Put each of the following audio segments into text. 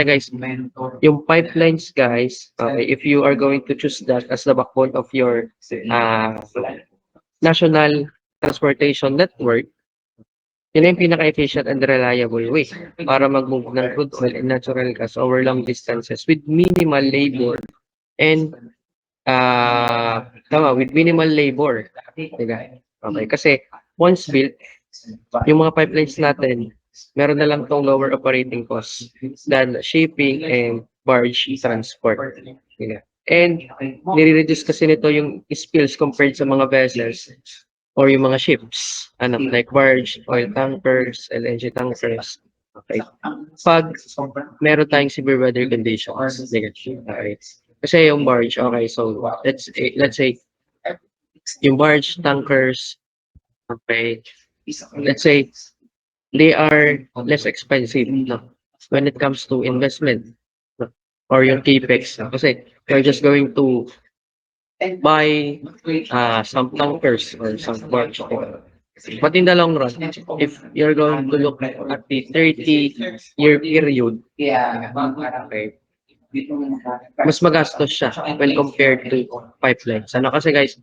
guys, yung pipelines guys, okay, if you are going to choose that as the backbone of your national transportation network, yun yung pinaka-efficient and reliable way para mag-move ng crude oil and natural gas over long distances with minimal labor and with minimal labor. Diba? Okay, kasi once built, yung mga pipelines natin, meron na lang tong lower operating costs than shipping and barge transport. Yeah. And nire-reduce kasi nito yung spills compared sa mga vessels or yung mga ships, like barge, oil tankers, LNG tankers. Okay. Pag meron tayong severe weather conditions, okay. Kasi yung barge, okay, so let's say yung barge tankers, okay, let's say they are less expensive, no, when it comes to investment, no, or yung capex, no? Kasi you're just going to buy some tankers or some barge. But in the long run, if you're going to look at the 30-year period, okay, mas magastos siya when compared to pipelines. Ano kasi guys,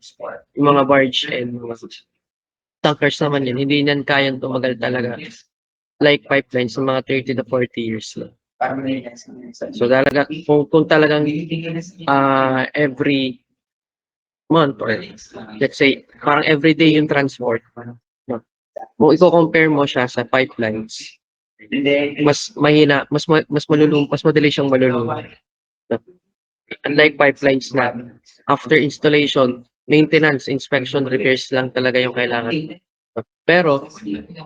yung mga barge and mga tankers naman yun, hindi yan kayang tumagal talaga like pipelines ng mga 30 to 40 years lang. So talaga, kung talagang every month or let's say parang everyday yung transport, no? Kung i-compare mo siya sa pipelines, mas mahina, mas madali siyang malulunod. No? Unlike pipelines na after installation, maintenance, inspection, repairs lang talaga yung kailangan. Pero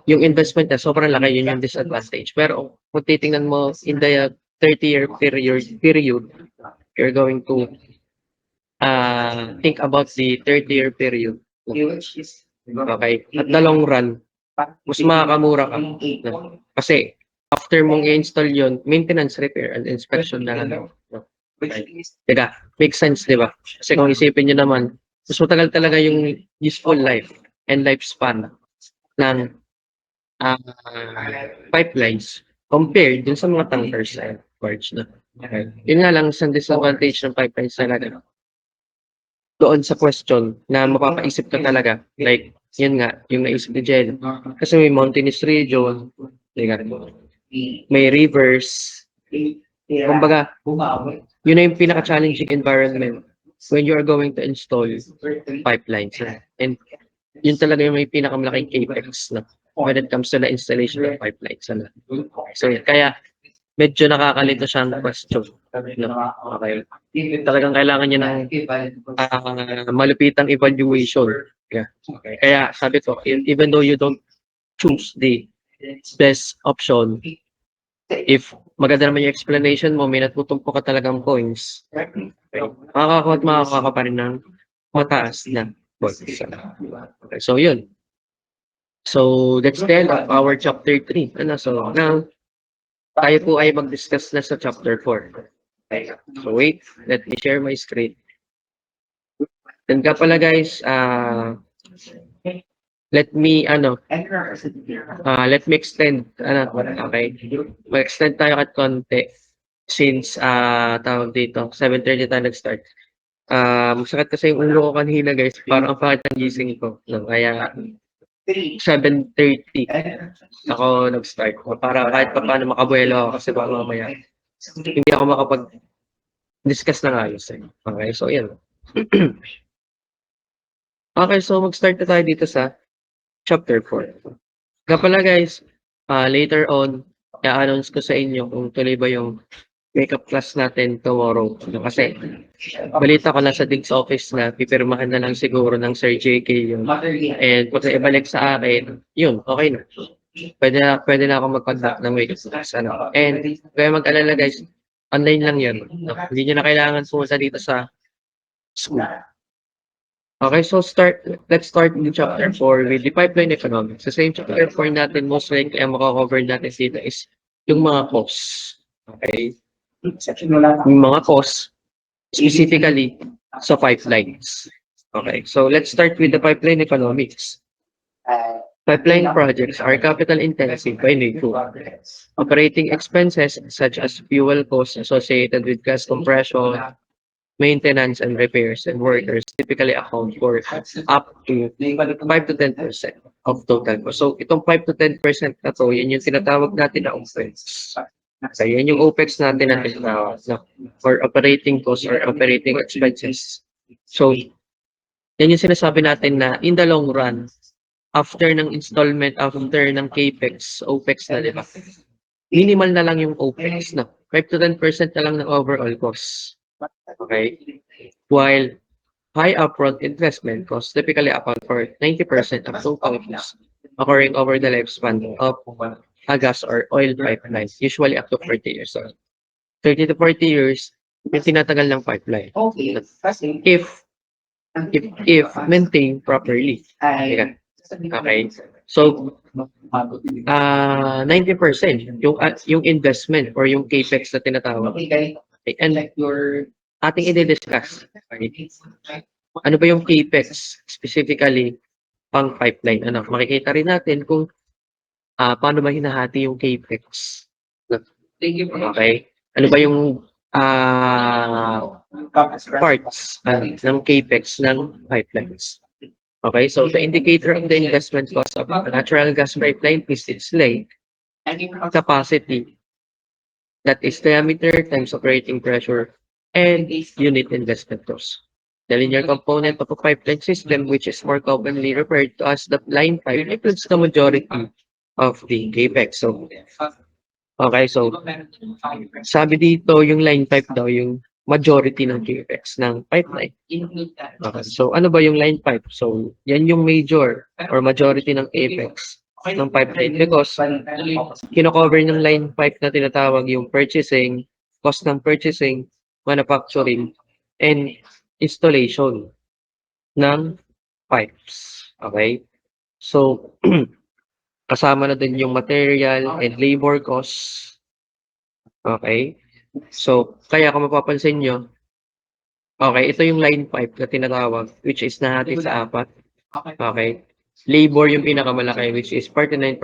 yung investment na sobrang laki, yun yung disadvantage. Pero kung titingnan mo in the 30-year period, you're going to think about the 30-year period. Okay? At the long run, mas makakamura ka. No? Kasi after mong i-install yun, maintenance, repair, and inspection na lang. No? Okay. Diba? Makes sense, di ba? Kasi kung isipin nyo naman, mas matagal talaga yung useful life and lifespan ng pipelines compared dun sa mga tankers and barge na. Okay. Yun nga lang isang disadvantage ng pipelines talaga. Doon sa question na mapapaisip ka talaga, like, yun nga, yung naisip ni Jen. Kasi may mountainous region, may rivers, kumbaga, yun na yung pinaka-challenging environment when you are going to install pipelines. And yun talaga yung may pinakamalaking capex na when it comes to the installation of pipelines. So, kaya medyo nakakalito siyang question. No? Okay. Talagang kailangan niya ng malupitang evaluation. Yeah. Okay. Kaya sabi ko, even though you don't choose the best option, if maganda naman yung explanation mo, may natutumpo ka talagang points, okay, makakakuha ka pa rin ng mataas na points. Okay, so yun. So that's the end of our chapter 3. So now, tayo po ay mag-discuss na sa chapter 4. Okay. So wait, let me share my screen. Then ka pala guys, let me extend, okay? Mag-extend tayo at konti since, tawag dito, 7:30 tayo nag-start. Masakit kasi yung ulo ko kanina guys, parang ang pangit ng gising ko. No? Kaya, 7:30 ako nag-start. Para kahit pa paano makabuelo ako kasi baka mamaya hindi ako makapag-discuss ng ayos. Okay, so yan. Okay, so mag-start na tayo dito sa chapter 4. Kapala guys, later on, i-announce ko sa inyo kung tuloy ba yung makeup class natin tomorrow. Kasi balita ko na sa Diggs office na pipirmahan na lang siguro ng Sir JK yun. And pag ibalik sa akin, yun, okay na. Pwede na ako mag-conduct ng makeup class. And kaya mag-alala guys, online lang yun. Hindi nyo na kailangan pumunta dito sa school. Okay, so let's start with chapter 4 with the pipeline economics. Sa same chapter 4 natin, most likely ang makakover natin dito is yung mga costs. Okay? Yung mga costs, specifically sa pipelines. Okay, so let's start with the pipeline economics. Pipeline projects are capital intensive by nature. Operating expenses such as fuel costs associated with gas compression, maintenance and repairs and workers typically account for up to 5 to 10% of total cost. So itong 5 to 10% na to, yun yung tinatawag natin na OPEX. So yan yung OPEX natin na tinatawag na for operating costs or operating expenses. So yan yung sinasabi natin na in the long run, after ng installment, after ng CAPEX, OPEX na, di ba? Minimal na lang yung OPEX na. 5 to 10% na lang ng overall cost. Okay? While high upfront investment costs typically account for 90% of total costs occurring over the lifespan of a gas or oil pipeline, usually up to 40 years old. 30 to 40 years, yung tinatagal ng pipeline. If maintained properly. Okay. So, 90% yung investment or yung CAPEX na tinatawag. And ating i-discuss. Ano ba yung CAPEX specifically pang pipeline? Ano, makikita rin natin kung paano ba hinahati yung CAPEX. Okay? Ano ba yung parts ng CAPEX ng pipelines? Okay, so the indicator of the investment cost of a natural gas pipeline is its length, capacity, that is diameter times operating pressure, and unit investment cost. The linear component of a pipeline system, which is more commonly referred to as the line pipe, includes the majority of the CAPEX. So, okay, so sabi dito, yung line pipe daw, yung majority ng CAPEX ng pipeline. Okay, so ano ba yung line pipe? So, yan yung major or majority ng CAPEX ng pipeline because kino-cover ng line pipe na tinatawag yung purchasing, cost ng purchasing, manufacturing, and installation ng pipes. Okay? So, kasama na din yung material and labor costs. Okay? So, kaya kung mapapansin nyo, okay, ito yung line pipe na tinatawag, which is nahati sa apat. Okay? Labor yung pinakamalaki, which is 49%.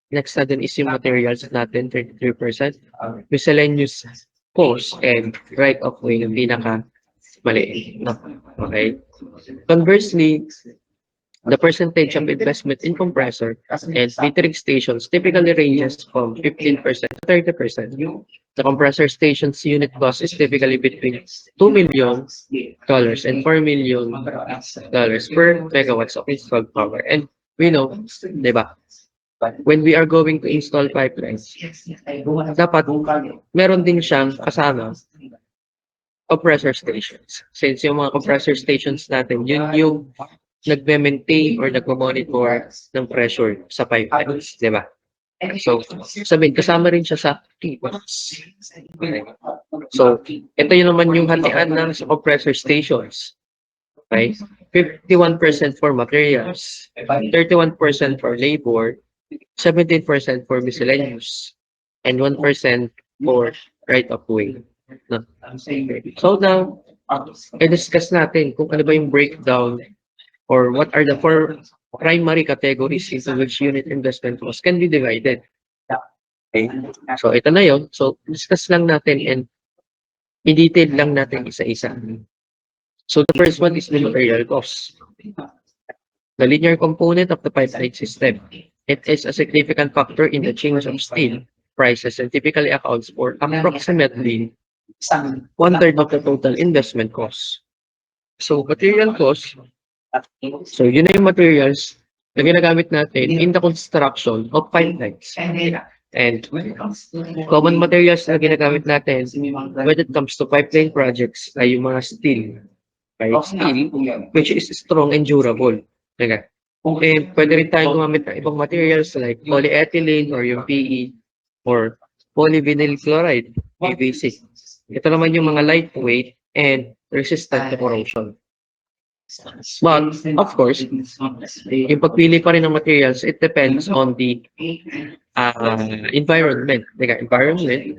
Next na din is yung materials natin, 33%. Miscellaneous cost and right-of-way yung pinaka maliit. Okay? Conversely, the percentage of investment in compressor and metering stations typically ranges from 15% to 30%. The compressor station's unit cost is typically between $2 million and $4 million per megawatts of installed power. And we know, di ba, when we are going to install pipelines, dapat meron din siyang kasama compressor stations. Since yung mga compressor stations natin, yun yung nagme-maintain or nagmo-monitor ng pressure sa pipelines, di ba? So, sabihin, kasama rin siya sa CAPEX. Okay. So, ito yun naman yung hatian ng sa compressor stations. Okay? 51% for materials, 31% for labor, 17% for miscellaneous, and 1% for right-of-way. No? So now, i-discuss natin kung ano ba yung breakdown or what are the four primary categories into which unit investment cost can be divided. Okay? So, ito na yun. So, discuss lang natin and i-detail lang natin isa-isa. So, the first one is the material cost. The linear component of the pipeline system. It is a significant factor in the change of steel prices and typically accounts for approximately 1/3 of the total investment cost. So, material cost, so yun na yung materials na ginagamit natin in the construction of pipelines. And common materials na ginagamit natin when it comes to pipeline projects ay yung mga steel. Okay? Steel, which is strong and durable. Okay? And pwede rin tayong gumamit ng ibang materials like polyethylene or yung PE or polyvinyl chloride, PVC. Ito naman yung mga lightweight and resistant to corrosion. But, of course, yung pagpili pa rin ng materials, it depends on the environment. Environment,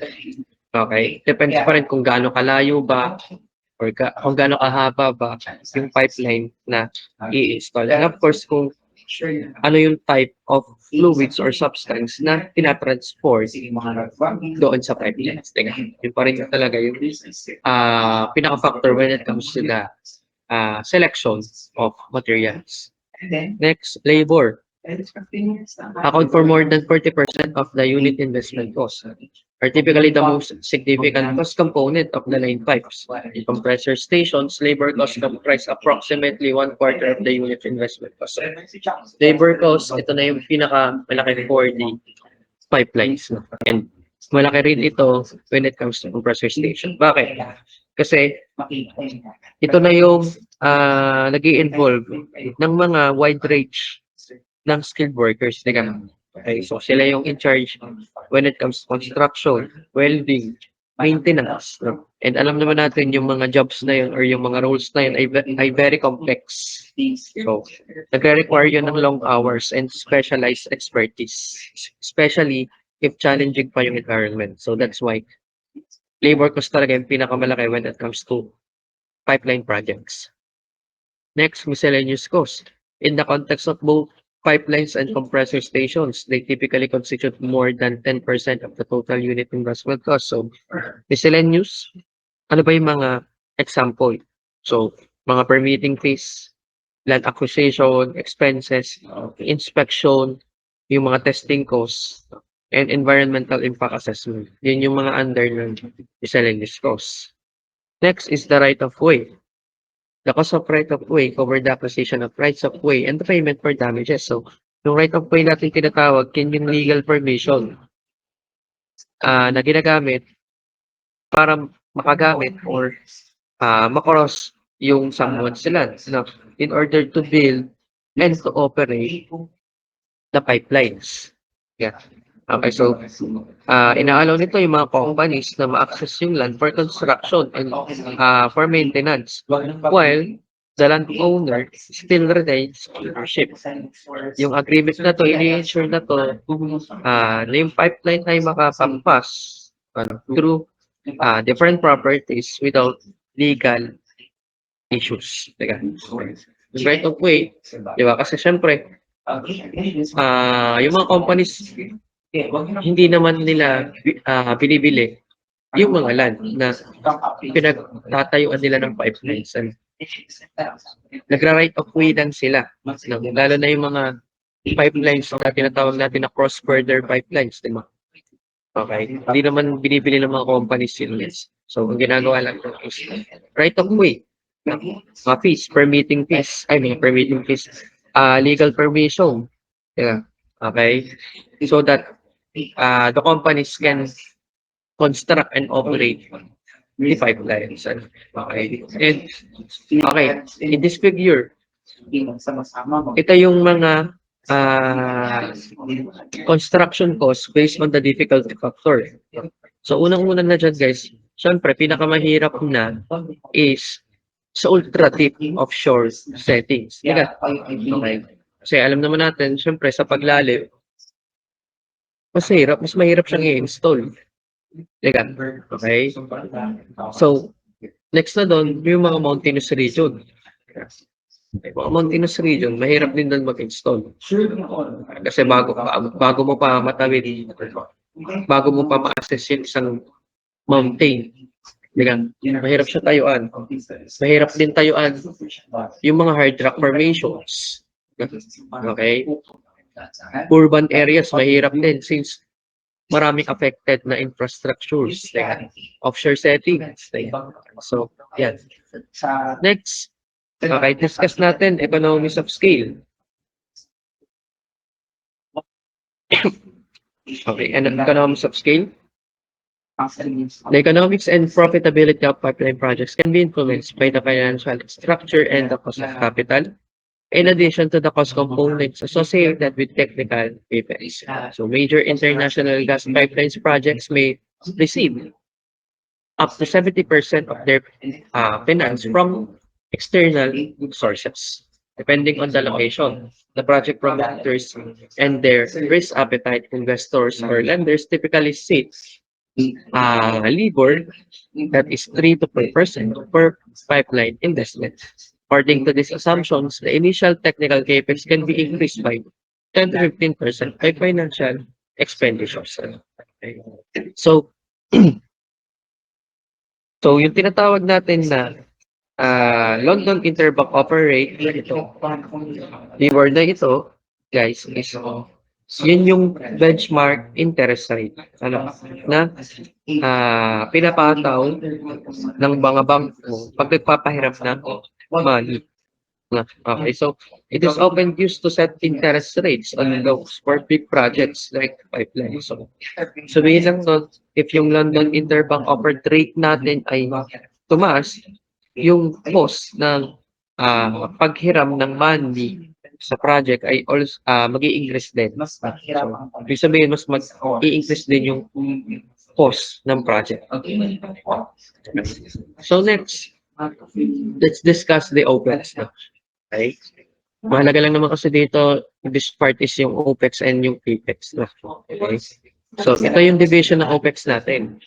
okay? Depends pa rin kung gaano kalayo ba or kung gaano kahaba ba yung pipeline na i-install. And of course, kung ano yung type of fluids or substance na tinatransport doon sa pipelines. Teka, yun pa rin talaga yung pinaka-factor when it comes to the selection of materials. Next, labor. Account for more than 40% of the unit investment cost, are typically the most significant cost component of the line pipes. In compressor stations, labor costs comprise approximately 1/4 of the unit investment cost. Labor cost, ito na yung pinaka-malaki for the pipelines. And malaki rin ito when it comes to compressor station. Bakit? Kasi ito na yung nag-i-involve ng mga wide range ng skilled workers. Okay, so sila yung in charge when it comes to construction, welding, maintenance. No? And alam naman natin yung mga jobs na yun or yung mga roles na yun ay very complex. So, nagre-require yun ng long hours and specialized expertise, especially if challenging pa yung environment. So that's why labor cost talaga yung pinakamalaki when it comes to pipeline projects. Next, miscellaneous cost. In the context of both pipelines and compressor stations, they typically constitute more than 10% of the total unit investment cost. So, miscellaneous, ano ba yung mga example? So, mga permitting fees, land acquisition, expenses, inspection, yung mga testing costs, and environmental impact assessment. Yun yung mga under ng miscellaneous costs. Next is the right of way. The cost of right of way cover the acquisition of rights of way and the payment for damages. So, yung right of way natin tinatawag, yun yung legal permission na ginagamit para makagamit or makross yung someone's land in order to build and to operate the pipelines. Yeah. Okay, so inaalaw nito yung mga companies na ma-access yung land for construction and for maintenance, while the landowner still retains ownership. Yung agreement na to, ini-ensure na to na yung pipeline ay makapampas through different properties without legal issues. Teka. Yung right of way, di ba? Kasi syempre, yung mga companies, hindi naman nila binibili yung mga land na pinagtatayuan nila ng pipelines. And nagra-right of way lang sila. Lalo na yung mga pipelines na tinatawag natin na cross-border pipelines. Diba? Okay? Hindi naman binibili ng mga companies yun. So, ang ginagawa lang is right of way. Mga fees, permitting fees. Legal permission. Yeah. Okay? So that the companies can construct and operate the pipelines. Okay. And okay, in this figure, ito yung mga construction costs based on the difficulty factor. So unang-una na dyan guys, syempre pinakamahirap na is sa ultra deep offshore settings. Okay. Kasi alam naman natin, syempre sa paglalim, mas mahirap siyang i-install. Okay? So, next na doon, yung mga mountainous region. Mga mountainous region, mahirap din doon mag-install. Kasi bago mo pa matawid, bago mo pa ma-access yung isang mountain, mahirap siya tayuan. Mahirap din tayuan yung mga hard rock formations. Okay? Urban areas, mahirap din since maraming affected na infrastructures, offshore settings. So, yan. Next, okay, discuss natin economies of scale. Okay, and economies of scale. The economics and profitability of pipeline projects can be influenced by the financial structure and the cost of capital, in addition to the cost components associated with technical CapEx. So major international gas pipelines projects may receive up to 70% of their finance from external sources, depending on the location. The project promoters and their risk appetite, investors or lenders typically seek LIBOR that is 3 to 4% per pipeline investment. According to these assumptions, the initial technical capex can be increased by 10 to 15% by financial expenditures. Okay. So, so yung tinatawag natin na London Interbank Offer Rate, ito, yung word na ito, guys, is yun yung benchmark interest rate na pinapataw ng mga bangko pag nagpapahiram ng money. Okay, so it is often used to set interest rates on loans for big projects like pipeline. So, sabihin lang nun, if yung London Interbank offered rate natin ay tumaas, yung cost ng paghiram ng money sa project ay also mag-i-increase din. So, ibig sabihin, mas mag-i-increase din yung cost ng project. So next, let's discuss the OPEX. Okay? Mahalaga lang naman kasi dito, this part is yung OPEX and yung CAPEX. Okay? So ito yung division ng OPEX natin.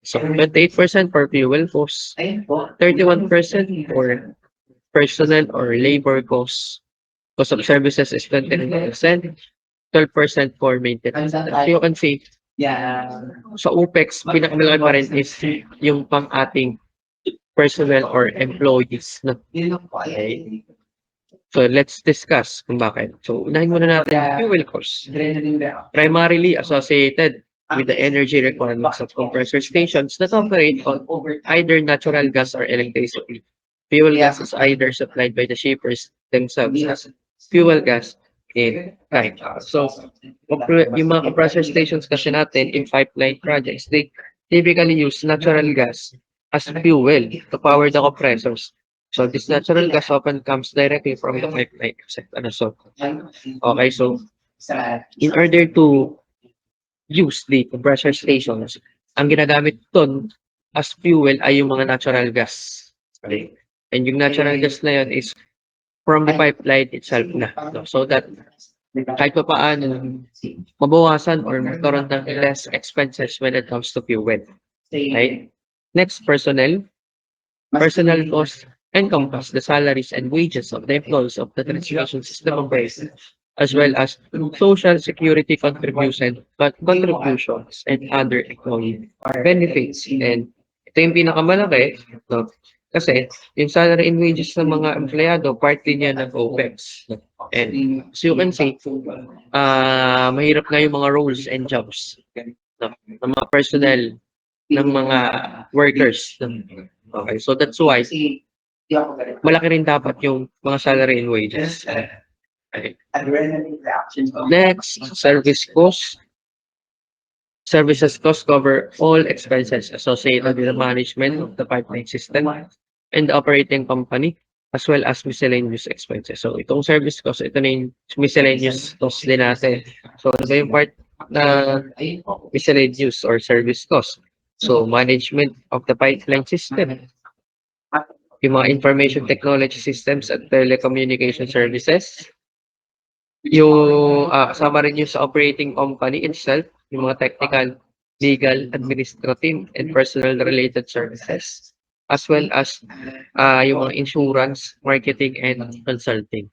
So 28% for fuel costs, 31% for personnel or labor costs. Cost of services is 29%, 12% for maintenance. As you can see, sa OPEX, pinakamalaki pa rin is yung pang ating personnel or employees. No? Okay. So let's discuss kung bakit. So unahin muna natin fuel costs. Primarily associated with the energy requirements of compressor stations that operate on either natural gas or electricity. Fuel gas is either supplied by the shippers themselves as fuel gas in kind. So, yung mga compressor stations kasi natin in pipeline projects, they typically use natural gas as fuel to power the compressors. So, this natural gas often comes directly from the pipeline. So, okay, so, in order to use the compressor stations, ang ginagamit ton as fuel ay yung mga natural gas. Okay? And yung natural gas na yun is from the pipeline itself na. No? So that kahit pa paano mabawasan or magkaroon ng less expenses when it comes to fuel. Okay? Next, personnel. Personnel costs encompass the salaries and wages of the employees of the transmission system operation, as well as social security contributions and other employee benefits. And ito yung pinakamalaki, no? Kasi yung salary and wages ng mga empleyado, part din yan ng OPEX. And as you can see, mahirap nga yung mga roles and jobs ng mga personnel, ng mga workers. Okay, so that's why malaki rin dapat yung mga salary and wages. Okay. Next, service costs. Services costs cover all expenses associated with the management of the pipeline system and the operating company, as well as miscellaneous expenses. So, itong service cost, ito na yung miscellaneous cost din natin. So, ano ba yung part na miscellaneous or service cost? So, management of the pipeline system, yung mga information technology systems at telecommunication services, yung kasama rin yung sa operating company itself, yung mga technical, legal, administrative, and personal related services, as well as yung mga insurance, marketing, and consulting.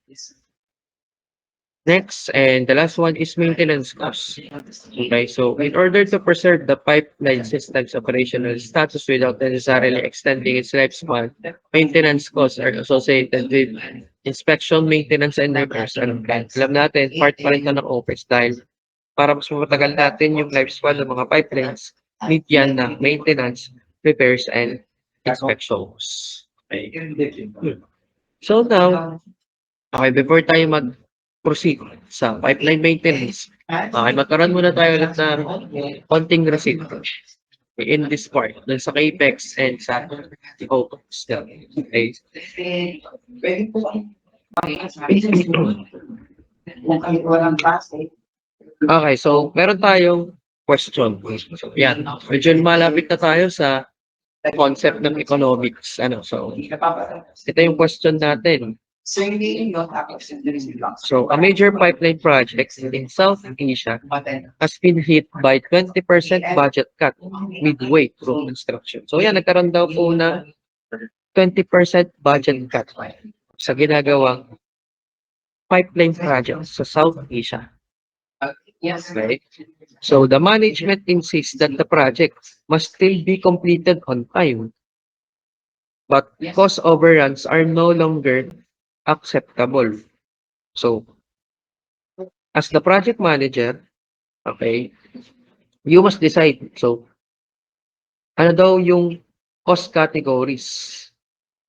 Next, and the last one is maintenance costs. Okay, so in order to preserve the pipeline system's operational status without necessarily extending its lifespan, maintenance costs are associated with inspection, maintenance, and repairs. Alam natin, part pa rin ng OPEX dahil para mas matagal natin yung lifespan ng mga pipelines, need yan na maintenance, repairs, and inspections. Okay. So now, okay, before tayo mag-proceed sa pipeline maintenance, okay, magkaroon muna tayo ulit ng konting receipt in this part, dun sa CAPEX and sa OPEX. Okay. Okay, so meron tayong question. So, yan. Medyo malapit na tayo sa concept ng economics. So, ito yung question natin. So, a major pipeline project in South Asia has been hit by 20% budget cut midway through construction. So, yan, nagkaroon daw po na 20% budget cut sa ginagawang pipeline projects sa South Asia. Right? So the management insists that the project must still be completed on time, but cost overruns are no longer acceptable. So as the project manager, okay, you must decide. So ano daw yung cost categories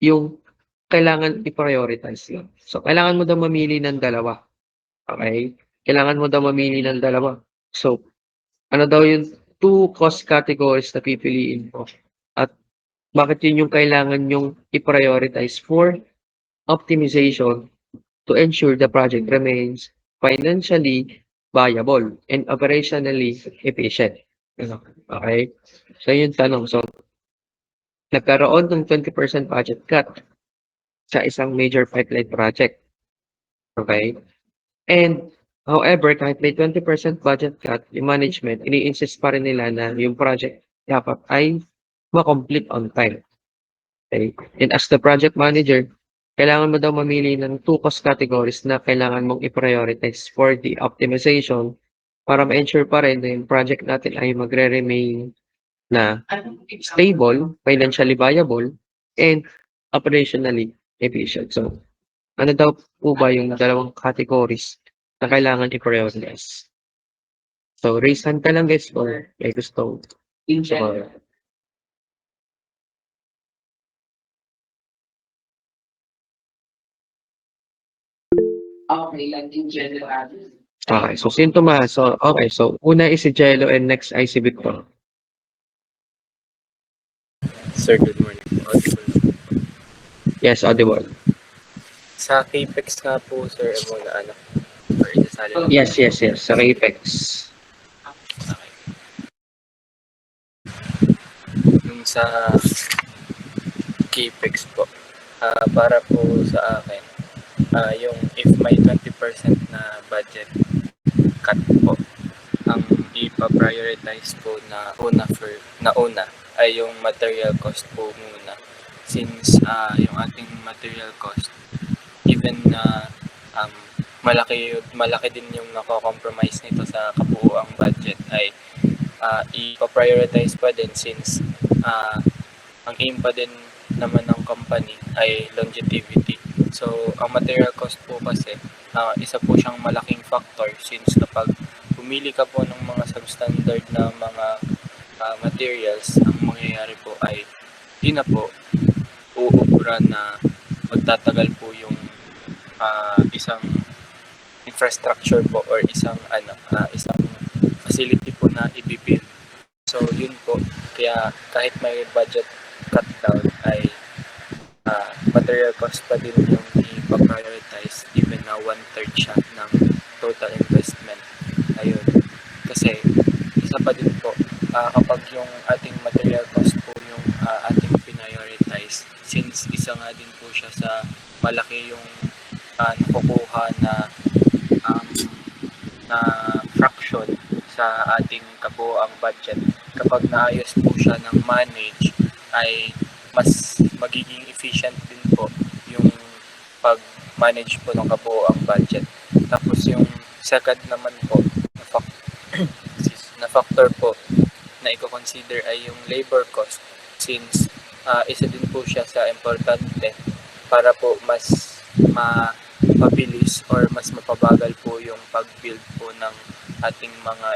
yung kailangan i-prioritize yun. So kailangan mo daw mamili ng dalawa. Okay? Kailangan mo daw mamili ng dalawa. So ano daw yung two cost categories na pipiliin mo? At bakit yun yung kailangan yung i-prioritize for optimization to ensure the project remains financially viable and operationally efficient. Okay? So yun tanong. So nagkaroon ng 20% budget cut sa isang major pipeline project. Okay? And however, kahit may 20% budget cut, yung management, ini-insist pa rin nila na yung project dapat ay ma-complete on time. Okay? And as the project manager, kailangan mo daw mamili ng two cost categories na kailangan mong i-prioritize for the optimization para ma-ensure pa rin na yung project natin ay magre-remain na stable, financially viable, and operationally efficient. So, ano daw po ba yung dalawang categories na kailangan i-prioritize? So, raise hand ka lang guys or may gusto. So, okay, so sintoma. So, okay, so una is si Jello and next ay si Victor. Sir, good morning. Audible. Yes, audible. Sa Capex nga po, sir, muna ano, or isasali lang. Yes, sa Apex. Okay. Yung sa Capex po, para po sa akin, yung if may 20% na budget cut po, ang ipa-prioritize po na una ay yung material cost po muna. Since yung ating material cost, even na malaki din yung nako-compromise nito sa kabuuang budget ay ipa-prioritize pa din since ang aim pa din naman ng company ay longevity. So, ang material cost po kasi isa po siyang malaking factor since kapag pumili ka po ng mga substandard na mga materials, ang mangyayari po ay di na po uubra na magtatagal po yung isang infrastructure po or isang facility po na i-build. So yun po, kaya kahit may budget cut down ay material cost pa din yung i-prioritize even na 1/3 siya ng total investment. Ayun. Kasi isa pa din po, kapag yung ating material cost po yung ating prioritize, since isa nga din po siya sa malaki yung nakukuha na fraction sa ating kabuoang budget. Kapag naayos po siya ng manage, ay mas magiging efficient din po yung pag-manage po ng kabuoang budget. Tapos yung second naman po na factor po na i-consider ay yung labor cost since isa din po siya sa importante para po mas mabilis or mas mapabagal po yung pag-build po ng ating mga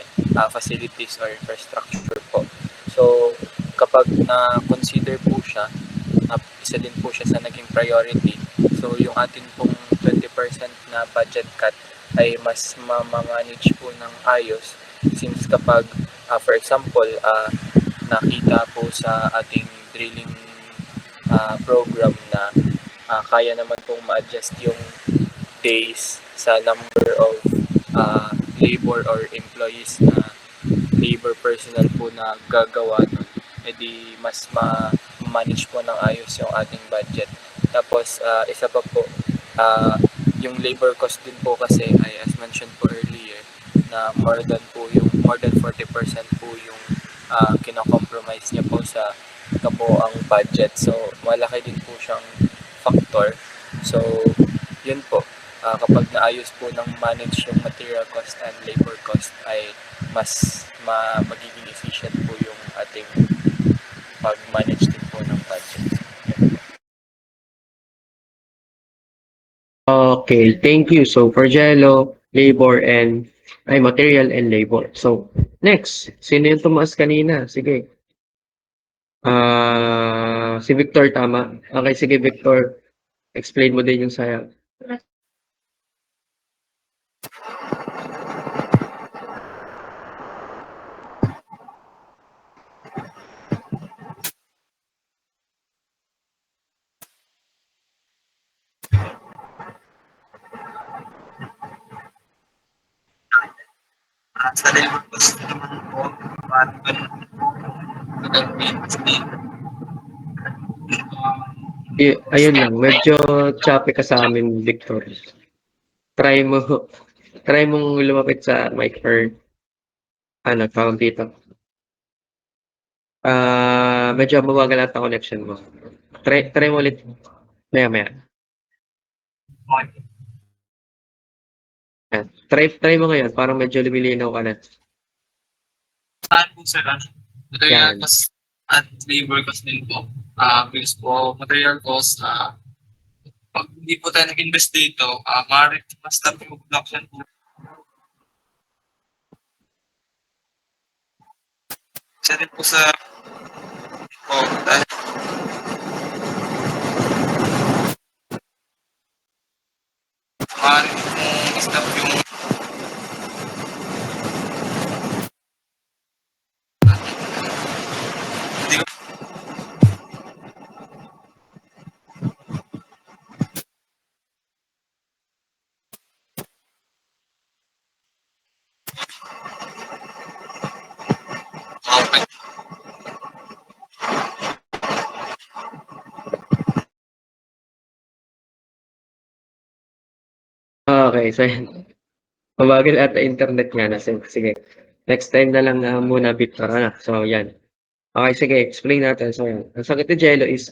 facilities or infrastructure po. So, kapag na-consider po siya, isa din po siya sa naging priority. So, yung atin pong 20% na budget cut ay mas ma-manage po ng ayos since kapag, for example, nakita po sa ating drilling program na kaya naman pong ma-adjust yung days sa number of labor or employees na labor personnel po na gagawa nun, edi mas ma-manage po ng ayos yung ating budget. Tapos isa pa po, yung labor cost din po kasi ay as mentioned po earlier na more than 40% po yung kino-compromise niya po sa kabuoang budget. So, malaki din po siyang factor. So, yun po. Kapag naayos po ng manage yung material cost and labor cost ay mas magiging efficient po yung ating pag-manage din po ng budget. Okay, thank you. So for Jello, labor and material and labor. So next, sino yung tumaas kanina? Sige. Si Victor tama. Okay, sige Victor. Explain mo din yung sayang. Sa labor cost naman po, parang ganun po. Ayun lang, medyo choppy ka sa amin, Victor. Try mo, try mong lumapit sa mic or tawag dito. Medyo mabagal ata connection mo. Try mo ulit. Maya. Try mo ngayon, parang medyo lumilinaw ka na. Saan po sir, material Yan. cost at labor cost din po. Because po, material cost, pag hindi po tayo nag-invest dito, maaaring mas tabi yung production po. Isa din po sa dahil maaaring kung stop yung hindi ko okay. Okay, so yan. Mabagal ata internet nga na. Sige. Next time na lang muna, Victor. So, yan. Okay, sige. Explain natin. So, yan. Ang sagot ni Jello is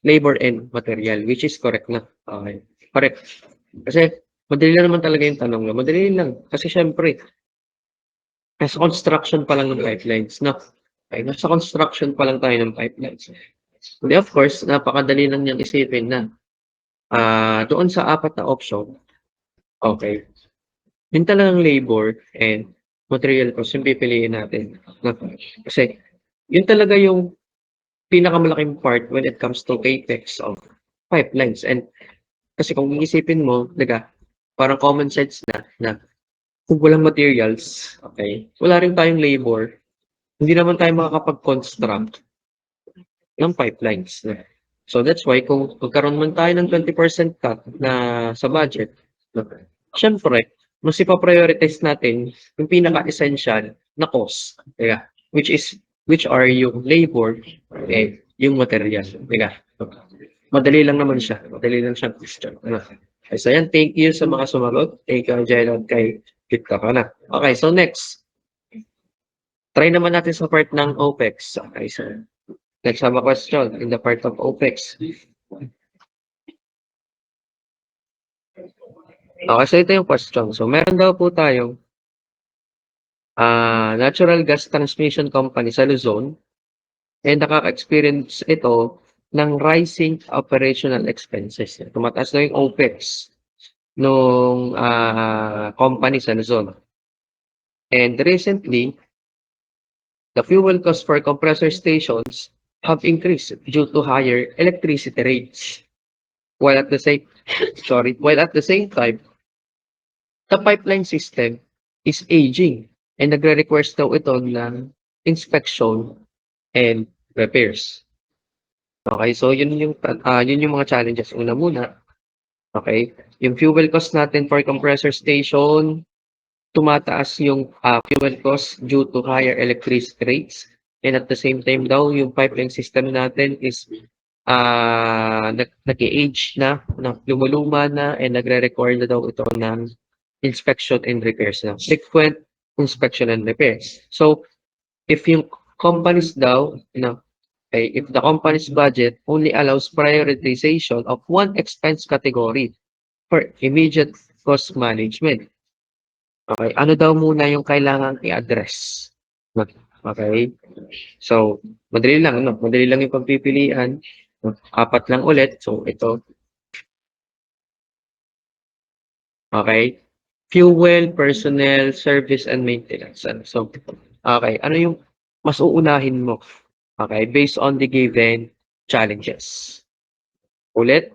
labor and material, which is correct na. Okay. Correct. Kasi, madali lang naman talaga yung tanong. Madali lang. Kasi, syempre, nasa construction pa lang ng pipelines, no? Okay, nasa construction pa lang tayo ng pipelines. Hindi, of course, napakadali lang niyang isipin na doon sa apat na option, okay, yun talagang labor and material cost yung pipiliin natin. No? Kasi, yun talaga yung pinakamalaking part when it comes to capex of pipelines. And kasi kung iisipin mo, parang common sense na kung walang materials, okay, wala rin tayong labor, hindi naman tayo makakapag-construct ng pipelines. So that's why kung magkaroon man tayo ng 20% cut na sa budget, syempre, mas ipa-prioritize natin yung pinaka-essential na cost, which are yung labor and yung material. Madali lang naman siya. Madali lang siya question. Okay, so yan, thank you sa mga sumagot. Thank you, Angela, kay Victor. Okay, so next. Try naman natin sa part ng OPEX. Okay, so let's have a question in the part of OPEX. Okay, so ito yung question. So meron daw po tayong natural gas transmission company sa Luzon and nakaka-experience ito ng rising operational expenses. Tumataas na yung OPEX nung company sa Luzon. And recently, the fuel cost for compressor stations have increased due to higher electricity rates. While at the same time, the pipeline system is aging and nagre-request daw ito ng inspection and repairs. Okay, so yun yung mga challenges. Una muna, okay, yung fuel cost natin for compressor station, tumataas yung fuel cost due to higher electricity rates. And at the same time daw, yung pipeline system natin is nag-age na, lumuluma na, and nagre-require na daw ito ng inspection and repairs na. Frequent inspection and repairs. So, if yung companies daw, okay, if the company's budget only allows prioritization of one expense category for immediate cost management. Okay, ano daw muna yung kailangang i-address? Okay? So, madali lang, madali lang yung pagpipilian. Apat lang ulit. So, ito. Okay? Fuel, personnel, service, and maintenance. So, okay. Ano yung mas uunahin mo? Okay? Based on the given challenges. Ulit,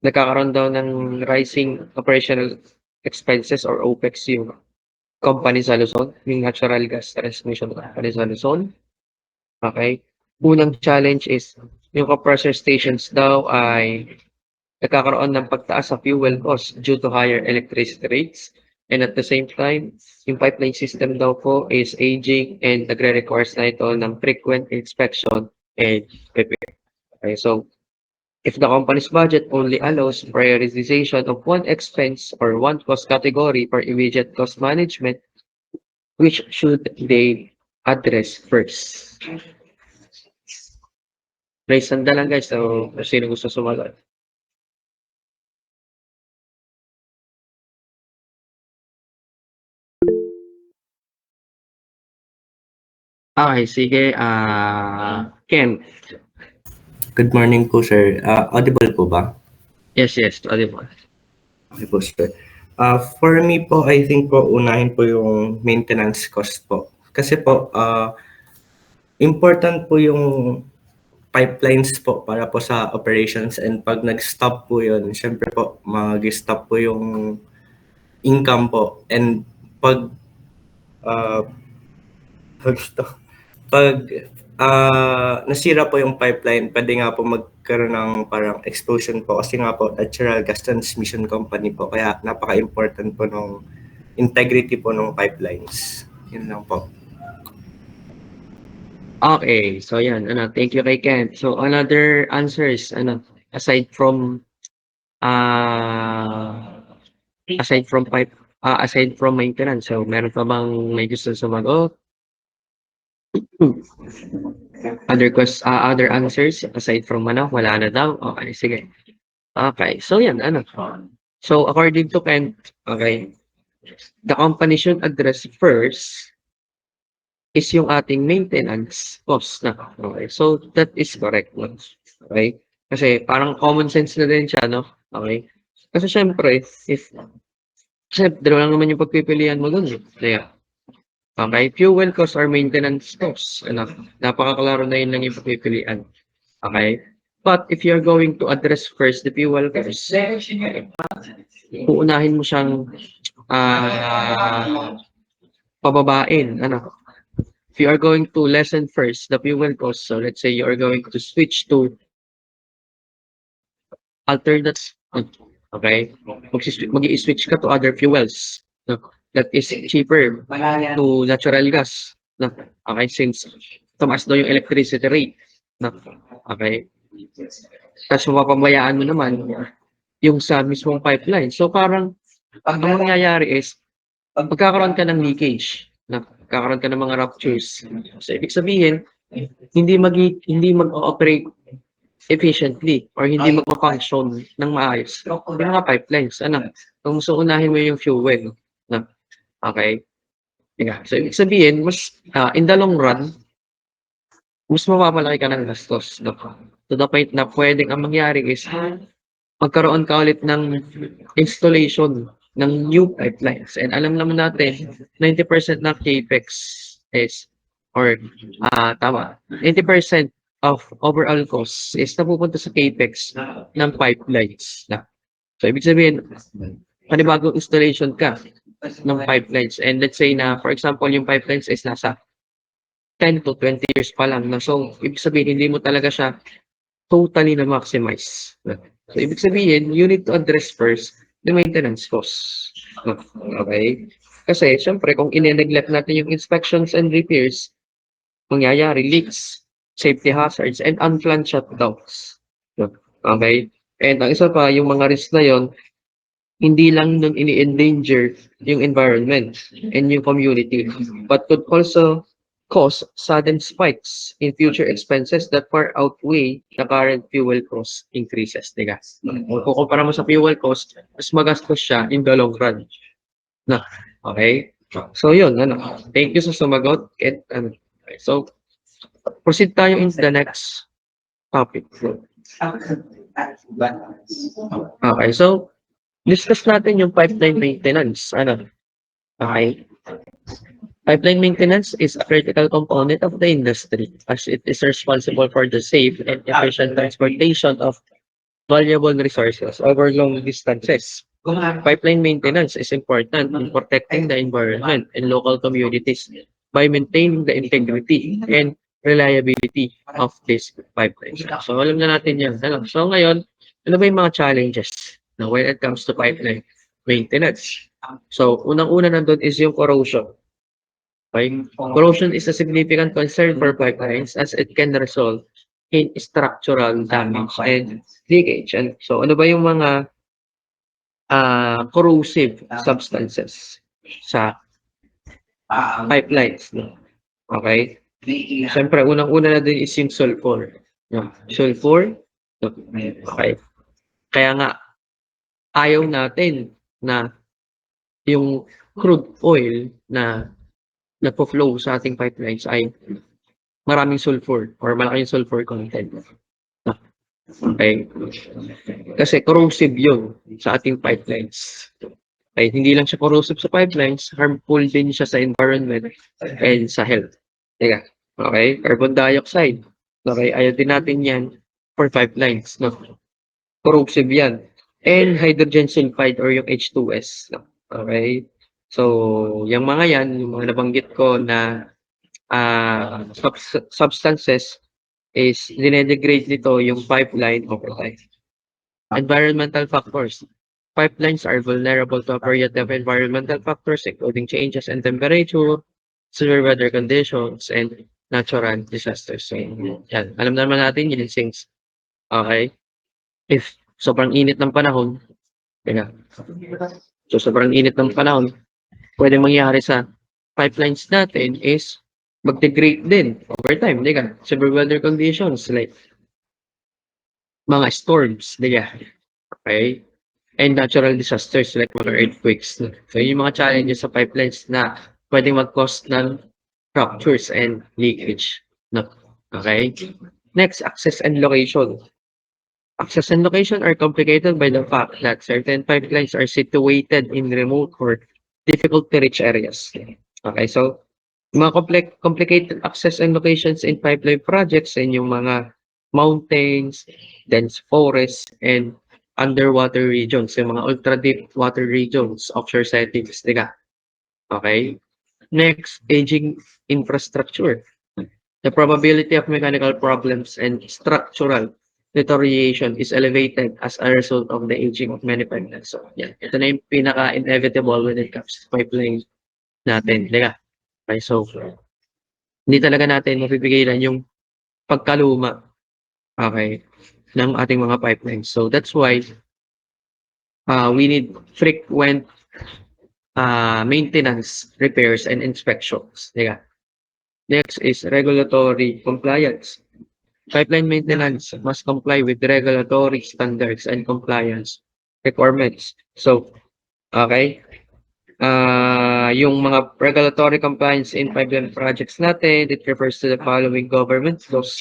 nagkakaroon daw ng rising operational expenses or OPEX yung company sa Luzon, yung natural gas transmission company sa Luzon. Okay? Unang challenge is yung compressor stations daw ay nagkakaroon ng pagtaas sa fuel cost due to higher electricity rates. And at the same time, yung pipeline system daw po is aging and nagre-requires na ito ng frequent inspection and repair. Okay, so if the company's budget only allows prioritization of one expense or one cost category for immediate cost management, which should they address first? Raise hand na lang guys, so kung sino gusto sumagot. Okay, sige. Ken. Good morning po, sir. Audible po ba? Yes, audible. Okay po, sir. For me po, I think po, unahin po yung maintenance cost po. Kasi po, important po yung pipelines po para po sa operations, and pag nag-stop po yun, syempre po, mag-stop po yung income po. And pag pag nasira po yung pipeline, pwede nga po magkaroon ng parang explosion po kasi nga po natural gas transmission company po, kaya napaka-important po ng integrity po ng pipelines. Yun lang po. Okay, so yan, thank you kay Ken. So another answers, aside from aside from maintenance, so meron pa bang may gusto sumagot? Other answers aside from wala na daw. Okay, sige. Okay, so yan, So according to Ken, okay, the company should address first is yung ating maintenance cost na. Okay, so that is correct. Okay? Kasi parang common sense na din siya, no? Okay? Kasi syempre, kasi dalawa lang naman yung pagpipilian mo dun. Kaya, okay, fuel cost or maintenance cost. Napakaklaro na yun lang yung pagpipilian. Okay? But if you're going to address first the fuel cost, uunahin mo siyang pababain. If you are going to lessen first the fuel cost, so let's say you are going to switch to alternatives, okay? Mag-i-switch ka to other fuels, no? That is cheaper to natural gas, no? Okay, since tumaas daw yung electricity rate, no? Okay? Tapos mapapabayaan mo naman yung sa mismong pipeline. So parang ang mangyayari is magkakaroon ka ng leakage, no? Magkakaroon ka ng mga ruptures. So ibig sabihin, hindi mag-ooperate efficiently or hindi magpa-function ng maayos yung mga pipelines. Kung gusto unahin mo yung fuel, no? Okay? Yeah. So ibig sabihin, mas in the long run, mas mapapalaki ka ng gastos, no? To the point na pwedeng ang mangyari is magkaroon ka ulit ng installation ng new pipelines. And alam naman natin, 90% ng CAPEX is, or tama, 90% of overall costs is napupunta sa CAPEX ng pipelines. So, ibig sabihin, panibagong installation ka ng pipelines. And let's say na, for example, yung pipelines is nasa 10 to 20 years pa lang. So, ibig sabihin, hindi mo talaga siya totally na-maximize. So, ibig sabihin, you need to address first the maintenance costs. Okay? Kasi, syempre, kung ine-neglect natin yung inspections and repairs, mangyayari leaks, safety hazards, and unplanned shutdowns. Okay? And ang isa pa, yung mga risk na yon, hindi lang nun ini-endanger yung environment and yung community, but could also cause sudden spikes in future expenses that far outweigh the current fuel cost increases. Diga? Kung kukumpara mo sa fuel cost, mas magastos siya in the long run. Na, okay? So yun, thank you sa sumagot. Okay, so, proceed tayo into the next topic. Okay, so, discuss natin yung pipeline maintenance. Okay? Pipeline maintenance is a critical component of the industry as it is responsible for the safe and efficient transportation of valuable resources over long distances. Pipeline maintenance is important in protecting the environment and local communities by maintaining the integrity and reliability of these pipelines. So, alam na natin yan. So, ngayon, ano ba yung mga challenges na when it comes to pipeline maintenance? So, unang-una nandun is yung corrosion. Okay? Corrosion is a significant concern for pipelines as it can result in structural damage and leakage. And so, ano ba yung mga corrosive substances sa pipelines? No? Okay? Siyempre, unang-una na din is yung sulfur. No? Sulfur? Okay. Kaya nga, ayaw natin na yung crude oil na nagpo-flow sa ating pipelines ay maraming sulfur or malaking sulfur content. Okay? Kasi corrosive yun sa ating pipelines. Okay? Hindi lang siya corrosive sa pipelines, harmful din siya sa environment and sa health. Teka, okay? Carbon dioxide. Okay? Ayaw din natin yan for pipelines. No? Corrosive yan. And hydrogen sulfide or yung H2S. No? Okay? So, yung mga yan, yung mga nabanggit ko na substances is dinedegrade nito yung pipeline over time. Environmental factors. Pipelines are vulnerable to a variety of environmental factors including changes in temperature, severe weather conditions, and natural disasters. So, yan. Alam naman natin yun since, okay, if sobrang init ng panahon, kaya, so sobrang init ng panahon, pwedeng mangyari sa pipelines natin is mag-degrade din over time, di ka? Severe weather conditions like mga storms, di ka? Okay? And natural disasters like mga earthquakes. So, yung mga challenges sa pipelines na pwedeng mag-cause ng ruptures and leakage. No? Okay? Next, access and location. Access and location are complicated by the fact that certain pipelines are situated in remote or difficult to reach areas. Okay, so mga complicated access and locations in pipeline projects and yung mga mountains, dense forests, and underwater regions, yung mga ultra-deep water regions, offshore settings, diga. Okay? Next, aging infrastructure. The probability of mechanical problems and structural deterioration is elevated as a result of the aging of many pipelines. So, yan. Ito na yung pinaka-inevitable when it comes to pipeline natin, diga. Okay, so, hindi talaga natin mapipigilan yung pagkaluma, okay, ng ating mga pipelines. So, that's why we need frequent maintenance, repairs, and inspections. Diga. Next is regulatory compliance. Pipeline maintenance must comply with regulatory standards and compliance requirements. So, okay, yung mga regulatory compliance in pipeline projects natin, it refers to the following government laws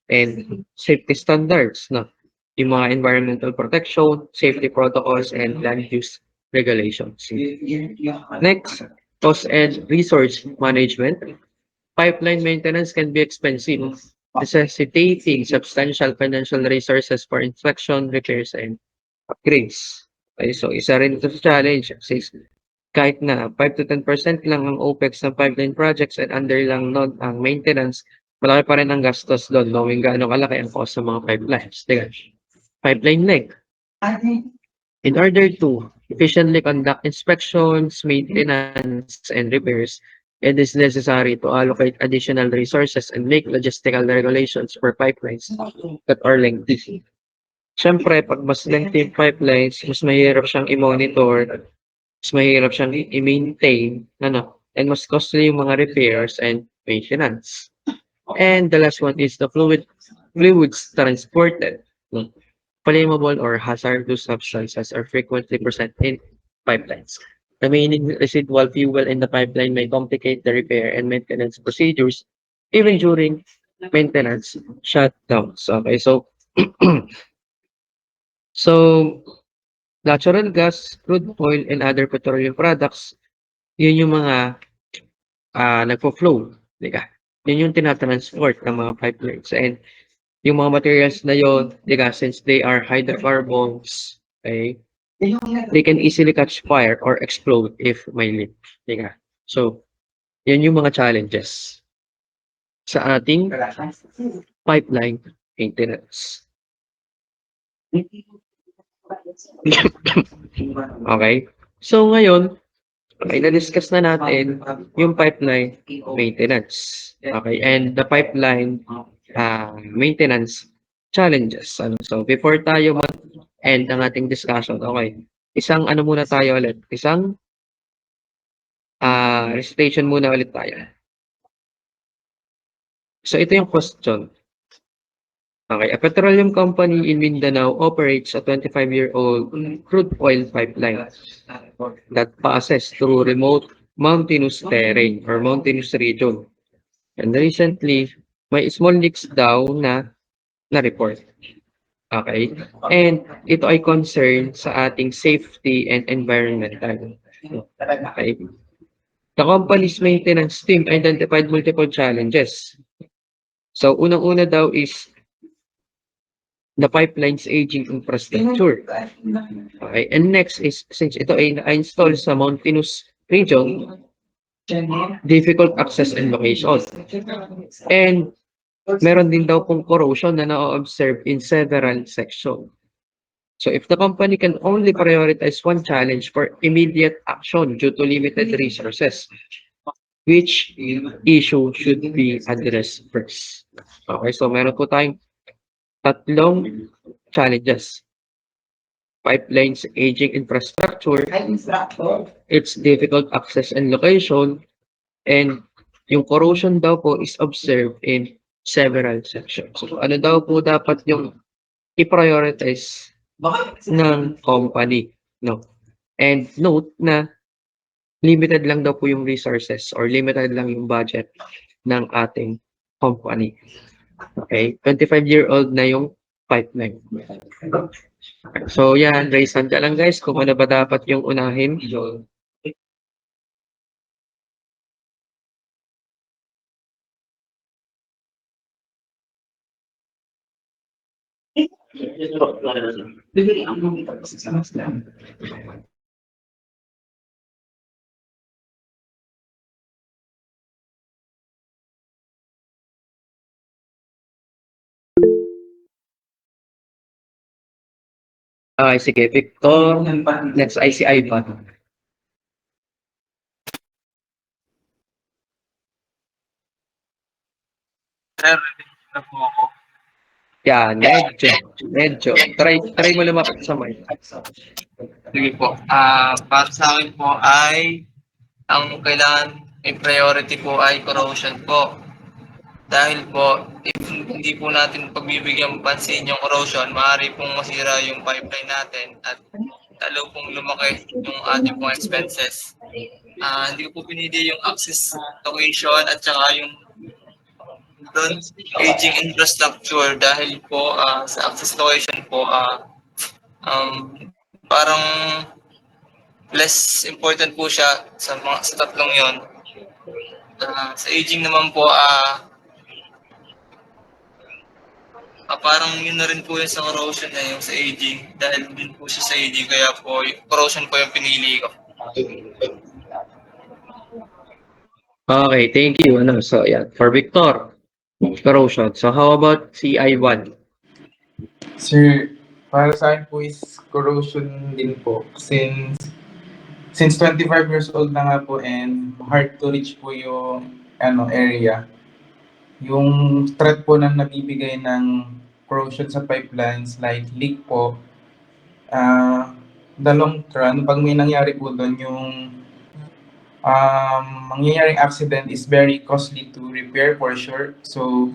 and safety standards, no? Yung mga environmental protection, safety protocols, and land use regulations. Next, cost and resource management. Pipeline maintenance can be expensive, necessitating substantial financial resources for inspection, repairs, and upgrades. Okay, so isa rin ito sa challenge. Kahit na 5 to 10% lang ang OPEX ng pipeline projects and under lang nun ang maintenance, malaki pa rin ang gastos doon, knowing gaano kalaki ang cost ng mga pipelines. Diga. Pipeline leg. In order to efficiently conduct inspections, maintenance, and repairs, it is necessary to allocate additional resources and make logistical regulations for pipelines that are lengthy. Siyempre, pag mas lengthy yung pipelines, mas mahirap siyang i-monitor, mas mahirap siyang i-maintain, and mas costly yung mga repairs, and maintenance. And the last one is the fluids transported. No? Flammable or hazardous substances are frequently present in pipelines. Remaining residual fuel in the pipeline may complicate the repair and maintenance procedures even during maintenance shutdowns. Okay, so so natural gas, crude oil, and other petroleum products, yun yung mga nagfo-flow, di ba? Yun yung tinatransport ng mga pipelines. And yung mga materials na yun, di ba, since they are hydrocarbons, okay, they can easily catch fire or explode if may leak. Di ba? So, yun yung mga challenges sa ating pipeline maintenance. Okay? So, ngayon, okay, na-discuss na natin yung pipeline maintenance. Okay? And the pipeline maintenance challenges. So, before tayo mag-end ang ating discussion, okay, isang ano muna tayo ulit, isang recitation muna ulit tayo. So, ito yung question. Okay, a petroleum company in Mindanao operates a 25-year-old crude oil pipeline that passes through remote mountainous terrain or mountainous region. And recently, may small leaks daw na report. Okay? And ito ay concern sa ating safety and environmental. Okay? The company's maintenance team identified multiple challenges. So, unang-una daw is the pipeline's aging infrastructure. Okay? And next is, since ito ay na-install sa mountainous region, difficult access and location. And meron din daw pong corrosion na na-observe in several sections. So if the company can only prioritize one challenge for immediate action due to limited resources, which issue should be addressed first? Okay, so meron po tayong tatlong challenges. Pipelines aging infrastructure, its difficult access and location, and yung corrosion daw po is observed in several sections. So ano daw po dapat yung i-prioritize ng company, no? And note na limited lang daw po yung resources or limited lang yung budget ng ating company. Okay? 25-year-old na yung pipeline. So yan, raise hand ka lang guys kung ano ba dapat yung unahin. Okay, sige. Victor, next ay si Ivan. Sir, ready na po ako. Yan, medyo. Try mo lumapit sa mic. Sige po. Para sa akin po ay ang kailangan i-priority po ay corrosion po. Dahil po, if hindi po natin pagbibigyan pansin yung corrosion, maaari pong masira yung pipeline natin at lalo pong lumaki yung ating pong expenses. Hindi ko po pinili yung access location at saka yung doon aging infrastructure dahil po sa access location po parang less important po siya sa tatlong yon. Sa aging naman po parang yun na rin po yung sa corrosion na yung sa aging dahil din po siya sa aging kaya po yung corrosion po yung pinili ko. Okay, thank you. So yan, for Victor, corrosion. So how about si Ivan? Sir, para sa akin po is corrosion din po. Since 25 years old na nga po and hard to reach po yung area. Yung threat po na nabibigay ng corrosion sa pipelines like leak po, the long run, pag may nangyari po doon, yung mangyayaring accident is very costly to repair for sure. So,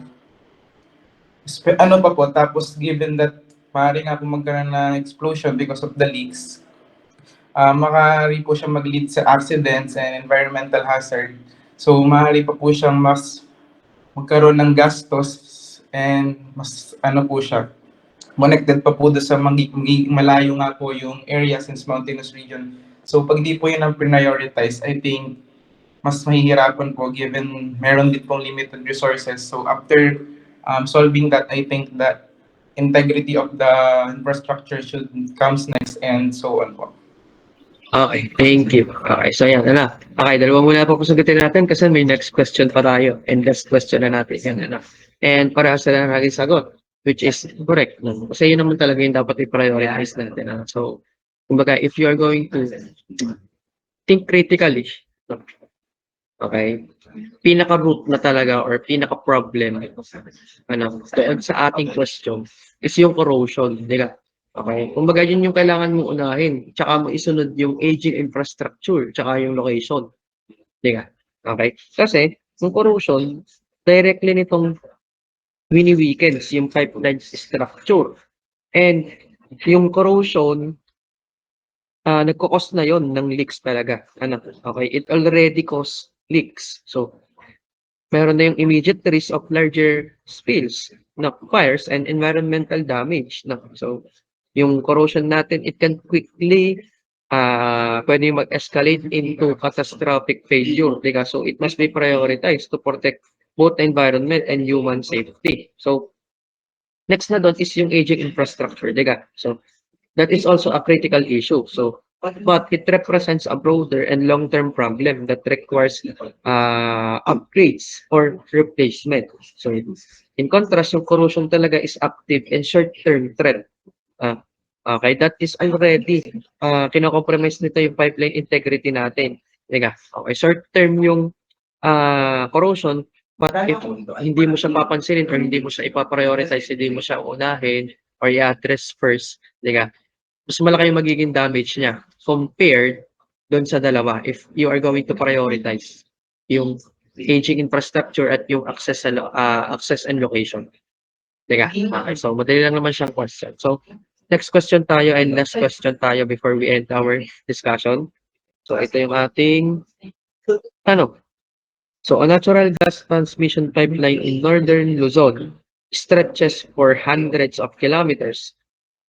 ano pa po, tapos given that maaari nga po magkaroon ng explosion because of the leaks, maaari po siya mag-lead sa accidents and environmental hazard. So, maaari pa po siyang mas magkaroon ng gastos and mas ano po siya, connected pa po doon sa malayo nga po yung area since mountainous region. So, pag di po yun ang prioritize, I think mas mahihirapan po given meron din pong limited resources. So, after solving that, I think that integrity of the infrastructure should comes next and so on po. Okay, thank you. Okay, so yan, ano. Okay, dalawa muna po sagutin natin kasi may next question pa tayo. And last question na natin. Yan, ano. And parehas na lang lagi sagot, which is correct. No? Kasi yun naman talaga yung dapat i-prioritize natin. Ano? So, kumbaga, if you are going to think critically, no? Okay, pinaka-root na talaga or pinaka-problem ano, doon sa ating question is yung corrosion, di ba? Okay, kumbaga yun yung kailangan mo unahin, tsaka mo isunod yung aging infrastructure, tsaka yung location, di ba? Okay, kasi yung corrosion, directly nitong wini-weakens yung pipeline structure. And yung corrosion, nagko-cause na yon ng leaks talaga. Ano? Okay, it already cause leaks. So, meron na yung immediate risk of larger spills, no, fires, and environmental damage. No? So, yung corrosion natin, it can quickly pwede mag-escalate into catastrophic failure. Diba? So, it must be prioritized to protect both the environment and human safety. So, next na doon is yung aging infrastructure. Diba? So, that is also a critical issue. So, but it represents a broader and long-term problem that requires upgrades or replacement. So, in contrast, yung corrosion talaga is active and short-term threat. Okay, that is already kino-compromise nito yung pipeline integrity natin. Diba? Okay, short-term yung corrosion, but if hindi mo siya papansinin or hindi mo siya ipaprioritize, hindi mo siya unahin or i-address first, diba? Mas malaki yung magiging damage niya compared doon sa dalawa if you are going to prioritize yung aging infrastructure at yung access and location. Teka, okay, so madali lang naman siyang question. So, next question tayo and last question tayo before we end our discussion. So, ito yung ating ano. So, a natural gas transmission pipeline in northern Luzon stretches for hundreds of kilometers,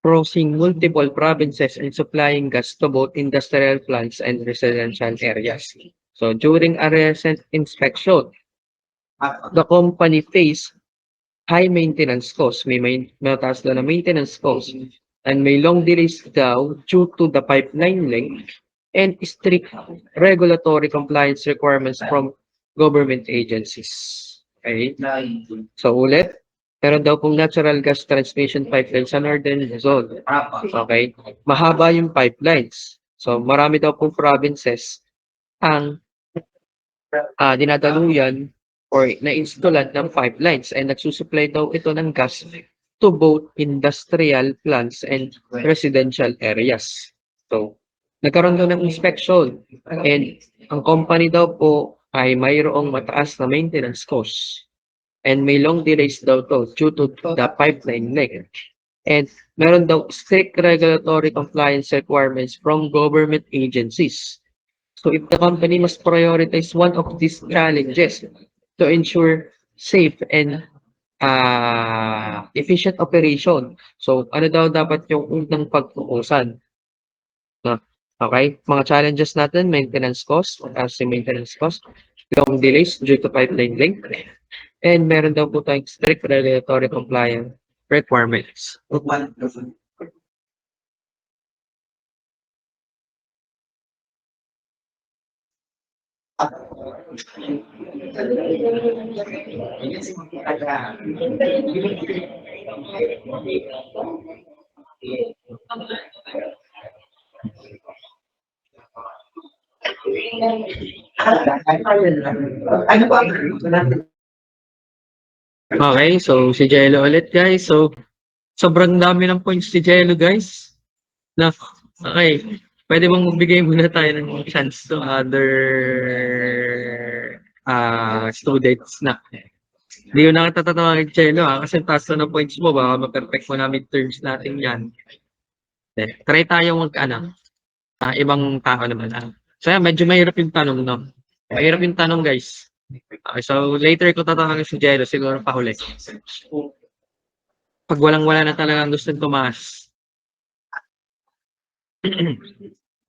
crossing multiple provinces and supplying gas to both industrial plants and residential areas. So during a recent inspection, the company faced high maintenance costs. May mataas na maintenance costs and may long delays daw due to the pipeline length and strict regulatory compliance requirements from government agencies. Okay? So ulit, meron daw pong natural gas transmission pipeline sa Northern Luzon. Okay? Mahaba yung pipelines. So, marami daw pong provinces ang dinadaluyan or na-installan ng pipelines and nagsusupply daw ito ng gas to both industrial plants and residential areas. So, nagkaroon daw ng inspection and ang company daw po ay mayroong mataas na maintenance costs. And may long delays daw to due to the pipeline length. And meron daw strict regulatory compliance requirements from government agencies. So if the company must prioritize one of these challenges to ensure safe and efficient operation. So ano daw dapat yung unang pagtukusan? No? Okay? Mga challenges natin, maintenance cost, maintenance cost, long delays due to pipeline length, and meron daw po tayong strict regulatory compliance requirements. Okay, so si Jello ulit guys. So, sobrang dami ng points si Jello guys. Na, okay. Pwede bang magbigay muna tayo ng chance to other students na hindi ko nakatatawagin Chelo kasi taas na ng points mo, baka ma-perfect mo na midterms natin yan. Try tayo ibang tao naman. So yan, medyo mahirap yung tanong, no? Mahirap yung tanong, guys. Okay, so later ko tatawagin si Jello, siguro pahuli. Pag walang-wala na talagang gusto tumaas.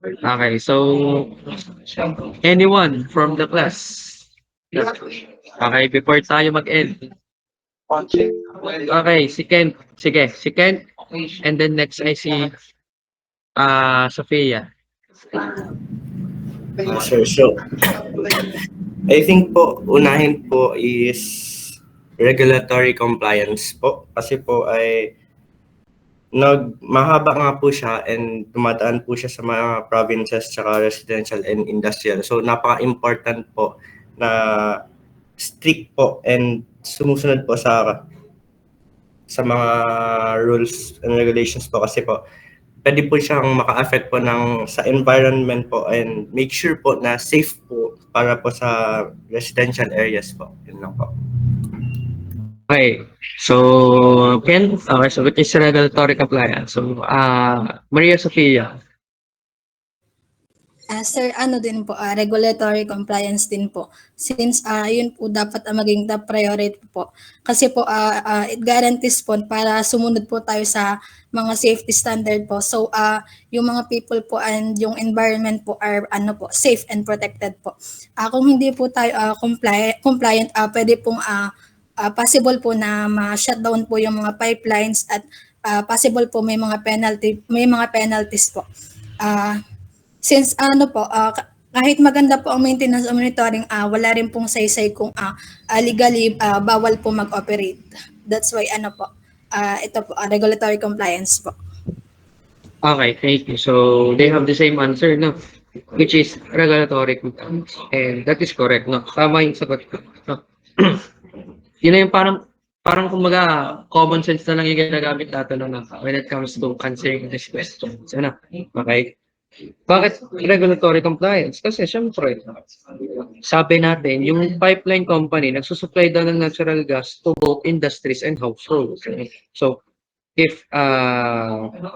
Okay, so anyone from the class? Okay, before tayo mag-end. Okay, si Ken. Sige, si Ken. And then next ay si Sophia. Sure. So, I think po, unahin po is regulatory compliance po. Kasi po ay mahaba nga po siya and dumadaan po siya sa mga provinces tsaka residential and industrial. So, napaka-important po na strict po and sumusunod po sa mga rules and regulations po kasi po pwede po siyang maka-affect po sa environment po and make sure po na safe po para po sa residential areas po. Yun lang po. Okay. So, Ken, okay, so what is regulatory compliance? So, Maria Sofia. Sir, ano din po, regulatory compliance din po. Since yun po dapat maging top priority po. Kasi po, it guarantees po para sumunod po tayo sa mga safety standard po. So, yung mga people po and yung environment po are safe and protected po. Kung hindi po tayo compliant, pwede pong possible po na ma-shutdown po yung mga pipelines at possible po may mga penalties po. Since kahit maganda po ang maintenance o monitoring, wala rin pong saysay kung legally bawal po mag-operate. That's why ito po, regulatory compliance po. Okay, thank you. So, they have the same answer, no? Which is regulatory compliance. And that is correct, no? Tama yung sagot ko. No? Yun na yung parang kumbaga, common sense na lang yung ginagamit natin when it comes to answering this question. So, okay? Bakit regulatory compliance? Kasi syempre, sabi natin, yung pipeline company nagsusupply daw ng natural gas to both industries and households. So, if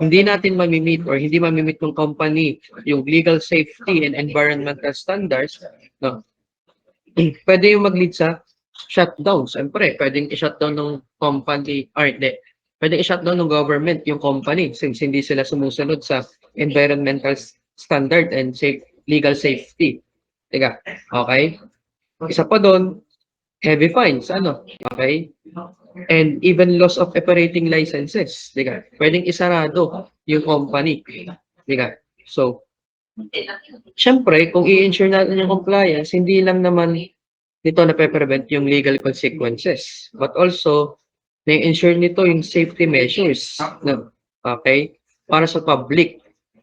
hindi natin mamimit or hindi mamimit ng company yung legal safety and environmental standards, no, pwede yung mag-lead sa shutdown. Siyempre, pwedeng i-shutdown ng company, or hindi, pwedeng i-shutdown ng government yung company since hindi sila sumusunod sa environmental standard and legal safety. Teka, okay? Isa pa doon, heavy fines, okay? And even loss of operating licenses. Teka, pwedeng isarado yung company. Teka, so, syempre, kung i-ensure natin yung compliance, hindi lang naman nito na-prevent yung legal consequences, but also, na-ensure nito yung safety measures, okay? Para sa public,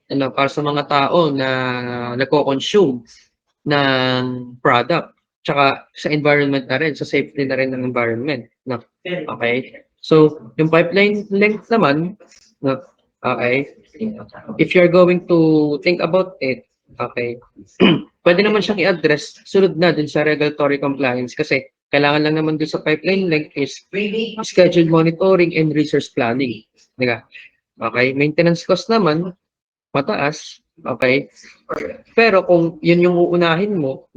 para sa mga tao na nagko-consume ng product, tsaka sa environment na rin, sa safety na rin ng environment. Okay? So, yung pipeline length naman, okay, if you're going to think about it, okay, pwede naman siyang i-address, sunod na dun sa regulatory compliance kasi kailangan lang naman dun sa pipeline length is scheduled monitoring and resource planning. Diba? Okay, maintenance cost naman, mataas, okay? Pero kung yun yung uunahin mo,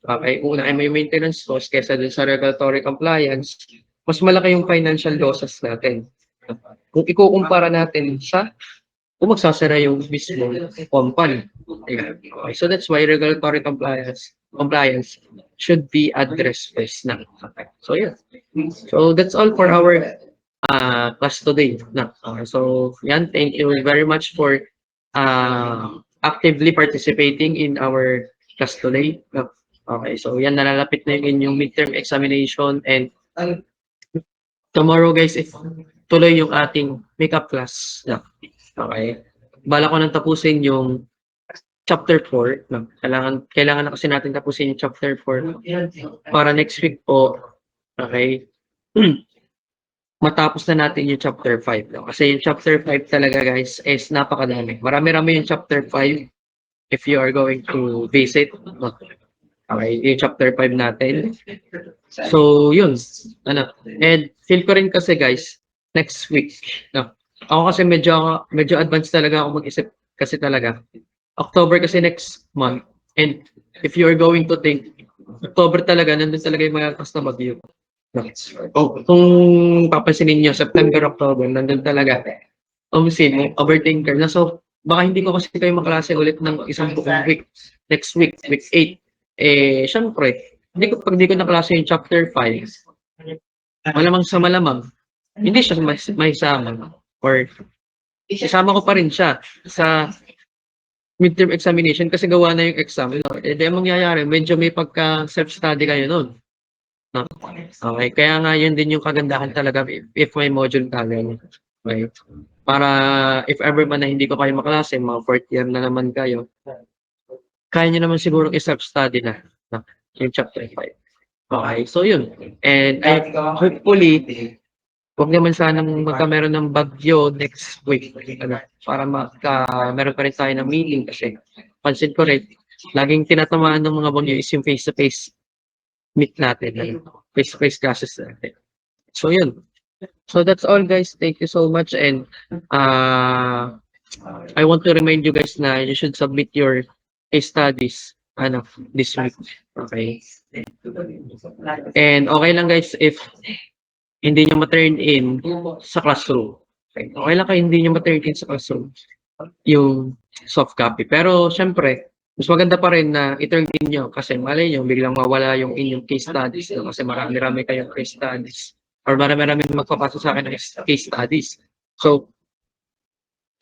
okay, uunahin mo yung maintenance cost kaysa dun sa regulatory compliance, mas malaki yung financial losses natin. Kung ikukumpara natin sa kung magsasara yung mismo company. Okay, so that's why regulatory compliance should be addressed first na. Okay. So yeah. So that's all for our class today. So yan, thank you very much for actively participating in our class today. Okay, so yan, nalalapit na yung inyong midterm examination and tomorrow guys, if tuloy yung ating makeup class. Okay. Bala ko nang tapusin yung chapter 4. Kailangan na kasi natin tapusin yung chapter 4 para next week po. Okay. matapos na natin yung chapter 5. No? Kasi yung chapter 5 talaga guys is napakadami. Marami-rami yung chapter 5 if you are going to visit. No? Okay, yung chapter 5 natin. So, yun. Ano, and feel ko rin kasi guys, next week. No? Ako kasi medyo advanced talaga ako mag-isip kasi talaga. October kasi next month. And if you are going to think, October talaga, nandun talaga yung mga na Baguio. Oh, kung papansinin nyo, September, October, nandun talaga. Yung overthinker na. So, baka hindi ko kasi kayo maklase ulit ng isang buong week. Next week, week 8. Eh, syempre, pag di ko naklase yung chapter 5, malamang sa malamang, hindi siya may sama. Or, isama ko pa rin siya sa midterm examination kasi gawa na yung exam. No? Eh, di ang mangyayari, medyo may pagka self-study kayo nun. No? Okay, kaya nga yun din yung kagandahan talaga if may module ka ganyan. Okay. Para if ever man na hindi ko kayo maklase, mga 4th year na naman kayo, kaya nyo naman siguro i-self-study na, no? Yung chapter 5. Okay, so yun. And hopefully, huwag naman sanang magkameron ng bagyo next week. Ano, para meron pa rin tayo ng meeting kasi pansin ko rin, laging tinatamaan ng mga bagyo is yung face-to-face meet natin, ano, face-to-face classes natin. So yun. So that's all guys. Thank you so much and I want to remind you guys na you should submit your case studies this week. Okay. And okay lang guys if hindi nyo ma-turn in sa classroom. Okay. Okay lang kayo hindi nyo ma-turn in sa classroom yung soft copy. Pero syempre, mas maganda pa rin na i-turn in nyo kasi malay nyo, biglang mawala yung inyong case studies. No? Kasi marami-rami kayong case studies. Or marami-rami magpapasa sa akin ng case studies. So,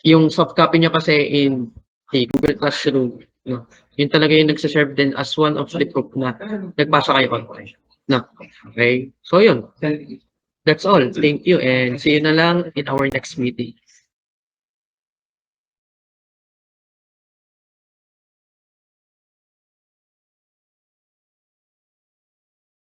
yung soft copy nyo kasi in Google Classroom, no? Yun talaga yung nagsaserve din as one of the proof na nagpasa kayo online. No? Okay? So, yun. That's all. Thank you and see you na lang in our next meeting.